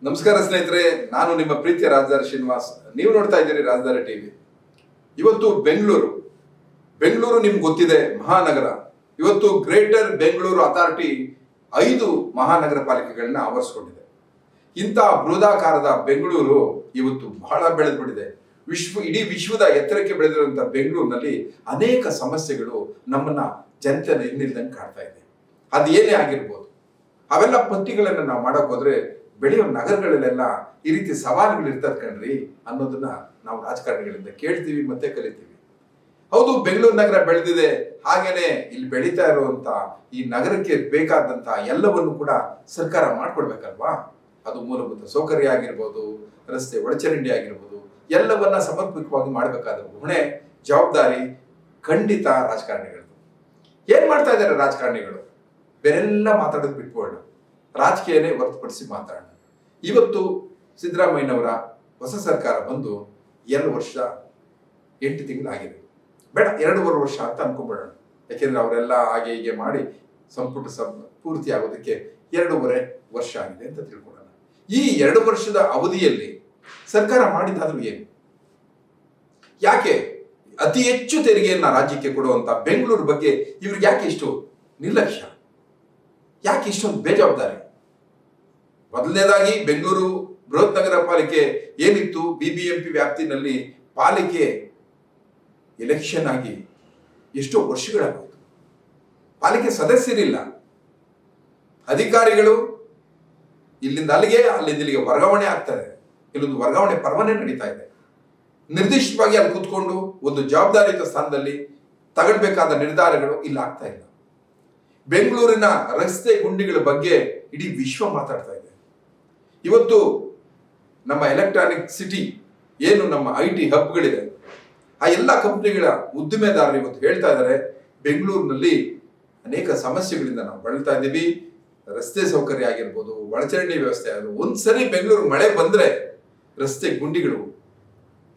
ನಮಸ್ಕಾರ ಸ್ನೇಹಿತರೆ, ನಾನು ನಿಮ್ಮ ಪ್ರೀತಿಯ ರಾಜಧಾನಿ ಶ್ರೀನಿವಾಸ್. ನೀವು ನೋಡ್ತಾ ಇದ್ದೀರಿ ರಾಜಧಾನಿ ಟಿವಿ. ಇವತ್ತು ಬೆಂಗಳೂರು ನಿಮ್ಗೆ ಗೊತ್ತಿದೆ, ಮಹಾನಗರ. ಇವತ್ತು ಗ್ರೇಟರ್ ಬೆಂಗಳೂರು ಅಥಾರಿಟಿ 5 ಮಹಾನಗರ ಪಾಲಿಕೆಗಳನ್ನ ಆವರಿಸಿಕೊಂಡಿದೆ. ಇಂಥ ಬೃಹದಾಕಾರದ ಬೆಂಗಳೂರು ಇವತ್ತು ಬಹಳ ಬೆಳೆದ್ಬಿಟ್ಟಿದೆ. ಇಡೀ ವಿಶ್ವದ ಎತ್ತರಕ್ಕೆ ಬೆಳೆದಿರುವಂತಹ ಬೆಂಗಳೂರಿನಲ್ಲಿ ಅನೇಕ ಸಮಸ್ಯೆಗಳು ನಮ್ಮನ್ನ ಜನತೆಯನ್ನು ಇನ್ನಿಲ್ದಂಗೆ ಕಾಡ್ತಾ ಇದೆ. ಅದು ಏನೇ ಆಗಿರ್ಬೋದು, ಅವೆಲ್ಲ ಪಟ್ಟಿಗಳನ್ನು ನಾವು ಮಾಡಕ್ ಹೋದ್ರೆ ಬೆಳೆಯೋ ನಗರಗಳಲ್ಲೆಲ್ಲ ಈ ರೀತಿ ಸವಾಲುಗಳು ಇರ್ತದೆ ಕಣ್ರಿ ಅನ್ನೋದನ್ನ ನಾವು ರಾಜಕಾರಣಿಗಳಿಂದ ಕೇಳ್ತೀವಿ ಮತ್ತೆ ಕಲಿತೀವಿ. ಹೌದು, ಬೆಂಗಳೂರು ನಗರ ಬೆಳೆದಿದೆ, ಹಾಗೇನೆ ಇಲ್ಲಿ ಬೆಳೀತಾ ಇರುವಂತ ಈ ನಗರಕ್ಕೆ ಬೇಕಾದಂತ ಎಲ್ಲವನ್ನು ಕೂಡ ಸರ್ಕಾರ ಮಾಡ್ಕೊಡ್ಬೇಕಲ್ವಾ. ಅದು ಮೂಲಭೂತ ಸೌಕರ್ಯ ಆಗಿರ್ಬೋದು, ರಸ್ತೆ ಒಳಚರಂಡಿ ಆಗಿರ್ಬೋದು, ಎಲ್ಲವನ್ನ ಸಮರ್ಪಕವಾಗಿ ಮಾಡಬೇಕಾದ ಹೊಣೆ, ಜವಾಬ್ದಾರಿ ಖಂಡಿತ ರಾಜಕಾರಣಿಗಳದ್ದು. ಏನ್ ಮಾಡ್ತಾ ಇದ್ದಾರೆ ರಾಜಕಾರಣಿಗಳು? ಬೇರೆಲ್ಲ ಮಾತಾಡೋದು ಬಿಟ್ಕೊಳ್ಳೋಣ, ರಾಜಕೀಯನೇ ಹೊರತುಪಡಿಸಿ ಮಾತಾಡೋಣ. ಇವತ್ತು ಸಿದ್ದರಾಮಯ್ಯನವರ ಹೊಸ ಸರ್ಕಾರ ಬಂದು 2 ವರ್ಷ 8 ತಿಂಗಳಾಗಿದೆ. ಬೇಡ 2.5 ವರ್ಷ ಅಂತ ಅನ್ಕೊಂಡ್ಬಿಡೋಣ. ಯಾಕೆಂದ್ರೆ ಅವರೆಲ್ಲ ಹಾಗೆ ಹೀಗೆ ಮಾಡಿ ಸಂಪುಟ ಪೂರ್ತಿ ಆಗೋದಕ್ಕೆ 2.5 ವರ್ಷ ಆಗಿದೆ ಅಂತ ತಿಳ್ಕೊಳ್ಳೋಣ. ಈ 2 ವರ್ಷದ ಅವಧಿಯಲ್ಲಿ ಸರ್ಕಾರ ಮಾಡಿದಾದ್ರೂ ಏನು? ಯಾಕೆ ಅತಿ ಹೆಚ್ಚು ತೆರಿಗೆಯನ್ನ ರಾಜ್ಯಕ್ಕೆ ಕೊಡುವಂತ ಬೆಂಗಳೂರು ಬಗ್ಗೆ ಇವ್ರಿಗೆ ಯಾಕೆ ಇಷ್ಟು ನಿರ್ಲಕ್ಷ್ಯ? ಯಾಕೆ ಇಷ್ಟೊಂದು ಬೇಜವಾಬ್ದಾರಿ? ಮೊದಲನೇದಾಗಿ ಬೆಂಗಳೂರು ಬೃಹತ್ ನಗರ ಪಾಲಿಕೆ ಏನಿತ್ತು, BBMP ವ್ಯಾಪ್ತಿನಲ್ಲಿ ಪಾಲಿಕೆ ಎಲೆಕ್ಷನ್ ಆಗಿ ಎಷ್ಟೋ ವರ್ಷಗಳಾಗೋಯ್ತು. ಪಾಲಿಕೆ ಸದಸ್ಯರಿಲ್ಲ, ಅಧಿಕಾರಿಗಳು ಇಲ್ಲಿಂದ ಅಲ್ಲಿಗೆ ಅಲ್ಲಿಂದ ಇಲ್ಲಿಗೆ ವರ್ಗಾವಣೆ ಆಗ್ತದೆ. ಇಲ್ಲೊಂದು ವರ್ಗಾವಣೆ ಪರ್ವನೇ ನಡೀತಾ ಇದೆ. ನಿರ್ದಿಷ್ಟವಾಗಿ ಅಲ್ಲಿ ಕೂತ್ಕೊಂಡು ಒಂದು ಜವಾಬ್ದಾರಿಯುತ ಸ್ಥಾನದಲ್ಲಿ ತಗೊಳ್ಬೇಕಾದ ನಿರ್ಧಾರಗಳು ಇಲ್ಲ ಆಗ್ತಾ ಇಲ್ಲ. ಬೆಂಗಳೂರಿನ ರಸ್ತೆ ಗುಂಡಿಗಳ ಬಗ್ಗೆ ಇಡೀ ವಿಶ್ವ ಮಾತಾಡ್ತಾ ಇದೆ. ಇವತ್ತು ನಮ್ಮ ಎಲೆಕ್ಟ್ರಾನಿಕ್ ಸಿಟಿ ಏನು ನಮ್ಮ IT ಹಬ್ಗಳಿದೆ, ಆ ಎಲ್ಲ ಕಂಪ್ನಿಗಳ ಉದ್ದಿಮೆದಾರರು ಇವತ್ತು ಹೇಳ್ತಾ ಇದ್ದಾರೆ, ಬೆಂಗಳೂರಿನಲ್ಲಿ ಅನೇಕ ಸಮಸ್ಯೆಗಳಿಂದ ನಾವು ಬಳಲ್ತಾ ಇದ್ದೀವಿ. ರಸ್ತೆ ಸೌಕರ್ಯ ಆಗಿರ್ಬೋದು, ಒಳಚರಂಡಿ ವ್ಯವಸ್ಥೆ ಆಗಿರ್ಬೋದು. ಒಂದ್ಸರಿ ಬೆಂಗಳೂರು ಮಳೆ ಬಂದ್ರೆ ರಸ್ತೆ ಗುಂಡಿಗಳು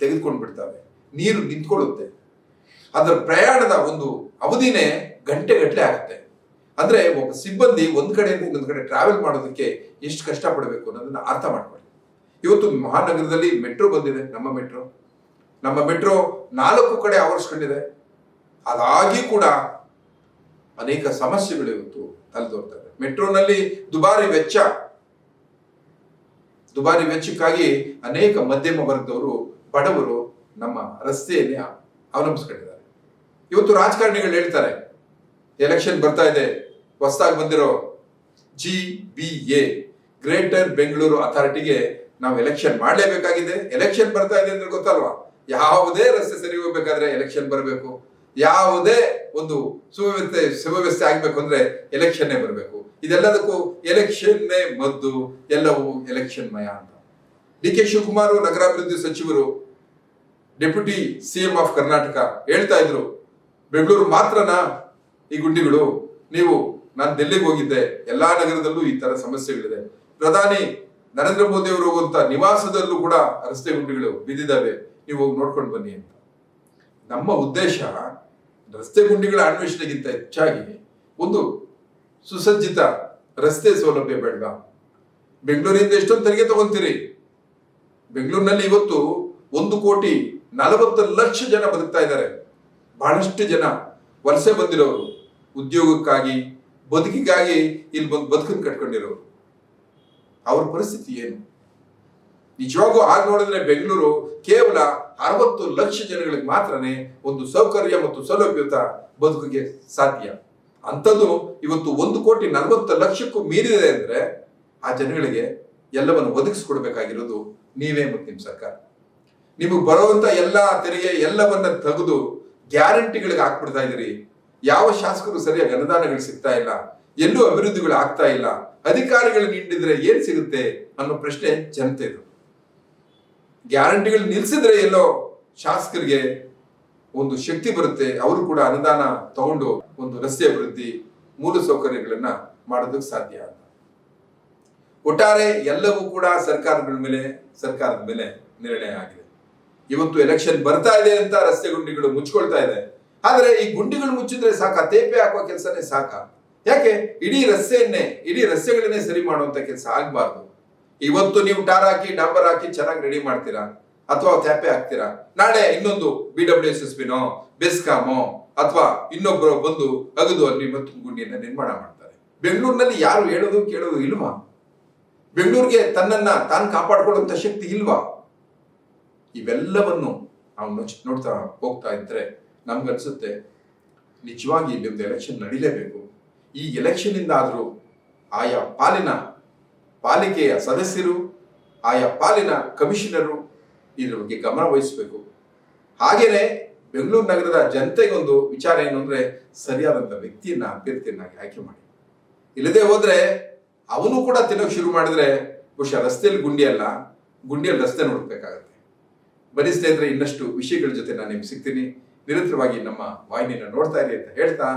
ತೆಗೆದುಕೊಂಡು ಬಿಡ್ತವೆ, ನೀರು ನಿಂತ್ಕೊಳ್ಳುತ್ತೆ. ಅದರ ಪ್ರಯಾಣದ ಒಂದು ಅವಧಿನೇ ಗಂಟೆಗಟ್ಟಲೆ ಆಗುತ್ತೆ. ಅಂದ್ರೆ ಒಬ್ಬ ಸಿಬ್ಬಂದಿ ಒಂದ್ ಕಡೆಯಿಂದ ಇನ್ನೊಂದು ಕಡೆ ಟ್ರಾವೆಲ್ ಮಾಡೋದಕ್ಕೆ ಎಷ್ಟು ಕಷ್ಟಪಡಬೇಕು ಅನ್ನೋದನ್ನ ಅರ್ಥ ಮಾಡ್ಕೊಳ್ಳಿ. ಇವತ್ತು ಮಹಾನಗರದಲ್ಲಿ ಮೆಟ್ರೋ ಬಂದಿದೆ. ನಮ್ಮ ಮೆಟ್ರೋ 4 ಕಡೆ ಆವರಿಸ್ಕೊಂಡಿದೆ. ಅದಾಗಿ ಕೂಡ ಅನೇಕ ಸಮಸ್ಯೆಗಳು ಇವತ್ತು ತಲೆದೋರ್ತಾ ಇದೆ. ಮೆಟ್ರೋನಲ್ಲಿ ದುಬಾರಿ ವೆಚ್ಚಕ್ಕಾಗಿ ಅನೇಕ ಮಧ್ಯಮ ವರ್ಗದವರು, ಬಡವರು ನಮ್ಮ ರಸ್ತೆಯಲ್ಲಿ ಅವಲಂಬಿಸ್ಕೊಂಡಿದ್ದಾರೆ. ಇವತ್ತು ರಾಜಕಾರಣಿಗಳು ಹೇಳ್ತಾರೆ, ಎಲೆಕ್ಷನ್ ಬರ್ತಾ ಇದೆ, ಹೊಸದಾಗಿ ಬಂದಿರೋ GBA ಗ್ರೇಟರ್ ಬೆಂಗಳೂರು ಅಥಾರಿಟಿಗೆ ನಾವು ಎಲೆಕ್ಷನ್ ಮಾಡಲೇಬೇಕಾಗಿದೆ. ಎಲೆಕ್ಷನ್ ಬರ್ತಾ ಇದೆ ಅಂದ್ರೆ ಗೊತ್ತಲ್ವಾ, ಯಾವುದೇ ರಸ್ತೆ ಸರಿ ಹೋಗ್ಬೇಕಾದ್ರೆ ಎಲೆಕ್ಷನ್ ಬರಬೇಕು, ಯಾವುದೇ ಒಂದು ಸುವ್ಯವಸ್ಥೆ ಆಗ್ಬೇಕು ಅಂದ್ರೆ ಎಲೆಕ್ಷನ್ನೇ ಬರಬೇಕು. ಇದೆಲ್ಲದಕ್ಕೂ ಎಲೆಕ್ಷನ್ನೇ ಮದ್ದು, ಎಲ್ಲವೂ ಎಲೆಕ್ಷನ್ ಮಯ ಅಂತ DK ಶಿವಕುಮಾರ್ ನಗರಾಭಿವೃದ್ಧಿ ಸಚಿವರು, ಡೆಪ್ಯೂಟಿ CM ಆಫ್ ಕರ್ನಾಟಕ ಹೇಳ್ತಾ ಇದ್ರು, ಬೆಂಗಳೂರು ಮಾತ್ರನಾ ಈ ಗುಂಡಿಗಳು? ನಾನು ಡೆಲ್ಲಿಗೆ ಹೋಗಿದ್ದೆ, ಎಲ್ಲಾ ನಗರದಲ್ಲೂ ಈ ತರ ಸಮಸ್ಯೆಗಳಿದೆ. ಪ್ರಧಾನಿ ನರೇಂದ್ರ ಮೋದಿ ಅವರು ಹೋಗುವಂತ ನಿವಾಸದಲ್ಲೂ ಕೂಡ ರಸ್ತೆ ಗುಂಡಿಗಳು ಬಿದ್ದಿದ್ದಾವೆ, ನೀವು ಹೋಗಿ ನೋಡ್ಕೊಂಡು ಬನ್ನಿ ಅಂತ. ನಮ್ಮ ಉದ್ದೇಶ ರಸ್ತೆ ಗುಂಡಿಗಳ ಅನ್ವೇಷಣೆಗಿಂತ ಹೆಚ್ಚಾಗಿ ಒಂದು ಸುಸಜ್ಜಿತ ರಸ್ತೆ ಸೌಲಭ್ಯ ಬೇಡವಾ? ಬೆಂಗಳೂರಿಂದ ಎಷ್ಟೊಂದು ತೆರಿಗೆ ತಗೊಂತೀರಿ? ಬೆಂಗಳೂರಿನಲ್ಲಿ ಇವತ್ತು 1,40,00,000 ಜನ ಬದುಕ್ತಾ ಇದ್ದಾರೆ. ಬಹಳಷ್ಟು ಜನ ವಲಸೆ ಬಂದಿರೋರು, ಉದ್ಯೋಗಕ್ಕಾಗಿ ಬದುಕಿಗಾಗಿ ಇಲ್ಲಿ ಬಂದು ಬದುಕನ್ನು ಕಟ್ಕೊಂಡಿರೋರು. ಅವ್ರ ಪರಿಸ್ಥಿತಿ ಏನು? ನಿಜವಾಗೂ ಆಗ ನೋಡಿದ್ರೆ ಬೆಂಗಳೂರು ಕೇವಲ 60 ಲಕ್ಷ ಜನಗಳಿಗೆ ಮಾತ್ರನೇ ಒಂದು ಸೌಕರ್ಯ ಮತ್ತು ಸೌಲಭ್ಯಯುತ ಬದುಕಿಗೆ ಸಾಧ್ಯ. ಅಂಥದ್ದು ಇವತ್ತು 1,40,00,000ಕ್ಕೂ ಮೀರಿದೆ ಅಂದ್ರೆ ಆ ಜನಗಳಿಗೆ ಎಲ್ಲವನ್ನು ಒದಗಿಸ್ಕೊಡ್ಬೇಕಾಗಿರೋದು ನೀವೇ ಮತ್ತು ನಿಮ್ಮ ಸರ್ಕಾರ. ನಿಮಗೆ ಬರುವಂತ ಎಲ್ಲಾ ತೆರಿಗೆ ಎಲ್ಲವನ್ನ ತೆಗೆದು ಗ್ಯಾರಂಟಿಗಳಿಗೆ ಹಾಕ್ಬಿಡ್ತಾ ಇದ್ದೀರಿ. ಯಾವ ಶಾಸಕರು ಸರಿಯಾಗಿ ಅನುದಾನಗಳು ಸಿಗ್ತಾ ಇಲ್ಲ, ಎಲ್ಲೂ ಅಭಿವೃದ್ಧಿಗಳು ಆಗ್ತಾ ಇಲ್ಲ. ಅಧಿಕಾರಿಗಳು ನೀಡಿದ್ರೆ ಏನ್ ಸಿಗುತ್ತೆ ಅನ್ನೋ ಪ್ರಶ್ನೆ ಜನತೆದು. ಗ್ಯಾರಂಟಿಗಳು ನಿಲ್ಸಿದ್ರೆ ಎಲ್ಲೋ ಶಾಸಕರಿಗೆ ಒಂದು ಶಕ್ತಿ ಬರುತ್ತೆ, ಅವರು ಕೂಡ ಅನುದಾನ ತಗೊಂಡು ಒಂದು ರಸ್ತೆ ಅಭಿವೃದ್ಧಿ, ಮೂಲ ಸೌಕರ್ಯಗಳನ್ನ ಮಾಡೋದಕ್ಕೆ ಸಾಧ್ಯ ಅಂತ. ಒಟ್ಟಾರೆ ಎಲ್ಲವೂ ಕೂಡ ಸರ್ಕಾರದ ಮೇಲೆ ನಿರ್ಣಯ ಆಗಿದೆ. ಇವತ್ತು ಎಲೆಕ್ಷನ್ ಬರ್ತಾ ಇದೆ ಅಂತ ರಸ್ತೆ ಗುಂಡಿಗಳು ಮುಚ್ಕೊಳ್ತಾ ಇದೆ. ಆದ್ರೆ ಈ ಗುಂಡಿಗಳು ಮುಚ್ಚಿದ್ರೆ ಸಾಕ, ತೇಪೆ ಹಾಕುವ ಕೆಲಸನೇ ಸಾಕ? ಯಾಕೆ ಇಡೀ ರಸ್ತೆಗಳನ್ನೇ ಸರಿ ಮಾಡುವಂತ ಕೆಲಸ ಆಗ್ಬಾರ್ದು? ಇವತ್ತು ನೀವು ಟಾರ್ ಹಾಕಿ ಡಾಂಬರ್ ಹಾಕಿ ಚೆನ್ನಾಗಿ ರೆಡಿ ಮಾಡ್ತೀರಾ ಅಥವಾ ತ್ಯಾಪೆ ಹಾಕ್ತೀರಾ, ನಾಳೆ ಇನ್ನೊಂದು BWSSBನೋ ಬೆಸ್ಕಾಮೋ ಅಥವಾ ಇನ್ನೊಬ್ಬರು ಬಂದು ಅಗದು ಅಲ್ಲಿ ಮತ್ತು ಗುಂಡಿಯನ್ನ ನಿರ್ಮಾಣ ಮಾಡ್ತಾರೆ. ಬೆಂಗಳೂರಿನಲ್ಲಿ ಯಾರು ಹೇಳೋದು ಕೇಳೋದು ಇಲ್ವಾ? ಬೆಂಗಳೂರಿಗೆ ತನ್ನನ್ನ ತಾನು ಕಾಪಾಡ್ಕೊಳ್ಳುವಂತ ಶಕ್ತಿ ಇಲ್ವಾ? ಇವೆಲ್ಲವನ್ನು ನಾವು ನೋಡ್ತಾ ಹೋಗ್ತಾ ಇದ್ರೆ ನಮ್ಗನ್ಸುತ್ತೆ ನಿಜವಾಗಿ ಇಲ್ಲಿ ಒಂದು ಎಲೆಕ್ಷನ್ ನಡೀಲೇಬೇಕು. ಈ ಎಲೆಕ್ಷನ್ ಇಂದ ಆದ್ರೂ ಆಯಾ ಪಾಲಿಕೆಯ ಸದಸ್ಯರು, ಆಯಾ ಪಾಲಿನ ಕಮಿಷನರು ಇದ್ರ ಬಗ್ಗೆ ಗಮನ ವಹಿಸಬೇಕು. ಹಾಗೇನೆ ಬೆಂಗಳೂರು ನಗರದ ಜನತೆಗೊಂದು ವಿಚಾರ ಏನು ಅಂದ್ರೆ, ಸರಿಯಾದಂತ ವ್ಯಕ್ತಿಯನ್ನ ಅಭ್ಯರ್ಥಿಯನ್ನಾಗಿ ಆಯ್ಕೆ ಮಾಡಿ. ಇಲ್ಲದೆ ಹೋದ್ರೆ ಅವನು ಕೂಡ ತಿನ್ನೋಕೆ ಶುರು ಮಾಡಿದ್ರೆ ಬಹುಶಃ ರಸ್ತೆಯಲ್ಲಿ ಗುಂಡಿಯಲ್ಲಿ ರಸ್ತೆ ನೋಡ್ಬೇಕಾಗತ್ತೆ. ಬನ್ನಿ ಸ್ನೇಹಿತರೆ, ಇನ್ನಷ್ಟು ವಿಷಯಗಳ ಜೊತೆ ನಾನು ನಿಮ್ಗೆ ಸಿಗ್ತೀನಿ. ನಿರಂತರವಾಗಿ ನಮ್ಮ ವಾಹಿನಿಯನ್ನು ನೋಡ್ತಾ ಇರಿ ಅಂತ ಹೇಳ್ತಾ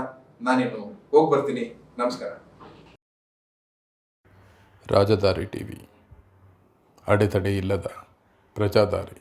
ನಾನಿನ್ನು ಹೋಗಿ ಬರ್ತೀನಿ. ನಮಸ್ಕಾರ. ರಾಜಧಾರಿ ಟಿವಿ, ಅಡೆತಡೆ ಇಲ್ಲದ ಪ್ರಜಾದಾರಿ.